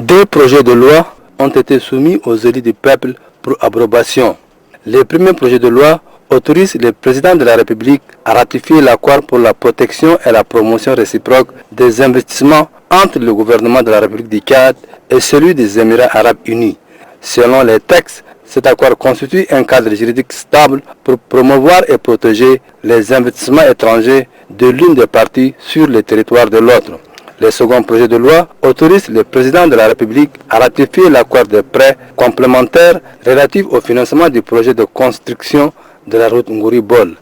Deux projets de loi ont été soumis aux élus du peuple pour approbation. Le premier projet de loi autorise le président de la République à ratifier l'accord pour la protection et la promotion réciproque des investissements entre le gouvernement de la République du Tchad et celui des Émirats arabes unis. Selon les textes, cet accord constitue un cadre juridique stable pour promouvoir et protéger les investissements étrangers de l'une des parties sur le territoire de l'autre. Le second projet de loi autorise le président de la République à ratifier l'accord de prêt complémentaire relatif au financement du projet de construction de la route Ngouri-Bol.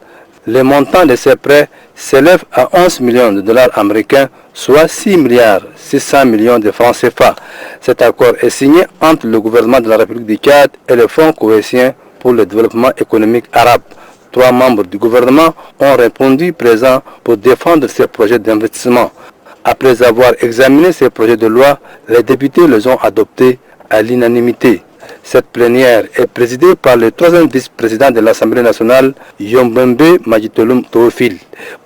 Le montant de ces prêts s'élève à 11 millions de dollars américains, soit 6 milliards 600 millions de francs CFA. Cet accord est signé entre le gouvernement de la République du Tchad et le Fonds cohésien pour le développement économique arabe. 3 membres du gouvernement ont répondu présents pour défendre ces projets d'investissement. Après avoir examiné ces projets de loi, les députés les ont adoptés à l'unanimité. Cette plénière est présidée par le troisième vice-président de l'Assemblée nationale, Yombembe Majitolum Théophile.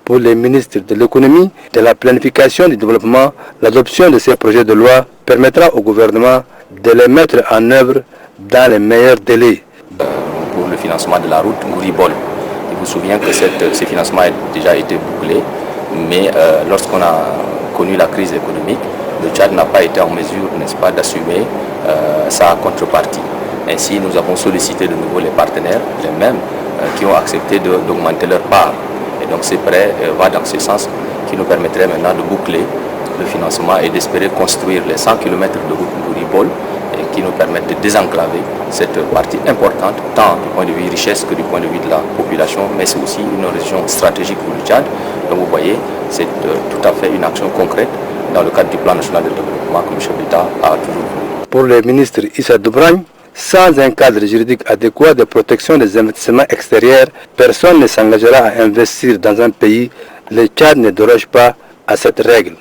Pour les ministres de l'économie, de la planification et du développement, l'adoption de ces projets de loi permettra au gouvernement de les mettre en œuvre dans les meilleurs délais. Pour le financement de la route Ngouri-Bol, je vous souviens que ce financement a déjà été bouclé, mais lorsqu'on a connu la crise économique, le Tchad n'a pas été en mesure, n'est-ce pas, d'assumer sa contrepartie. Ainsi, nous avons sollicité de nouveau les partenaires, les mêmes, qui ont accepté d'augmenter leur part. Et donc ces prêts vont dans ce sens, qui nous permettrait maintenant de boucler le financement et d'espérer construire les 100 km de route Ngouri-Bol et qui nous permettent de désenclaver cette partie importante, tant du point de vue richesse que du point de vue de la population, mais c'est aussi une région stratégique pour le Tchad. Donc vous voyez, c'est tout à fait une action concrète dans le cadre du plan national de développement que le chef d'État a toujours voulu. Pour le ministre Issa Doubrane, sans un cadre juridique adéquat de protection des investissements extérieurs, personne ne s'engagera à investir dans un pays. Le Tchad ne déroge pas à cette règle.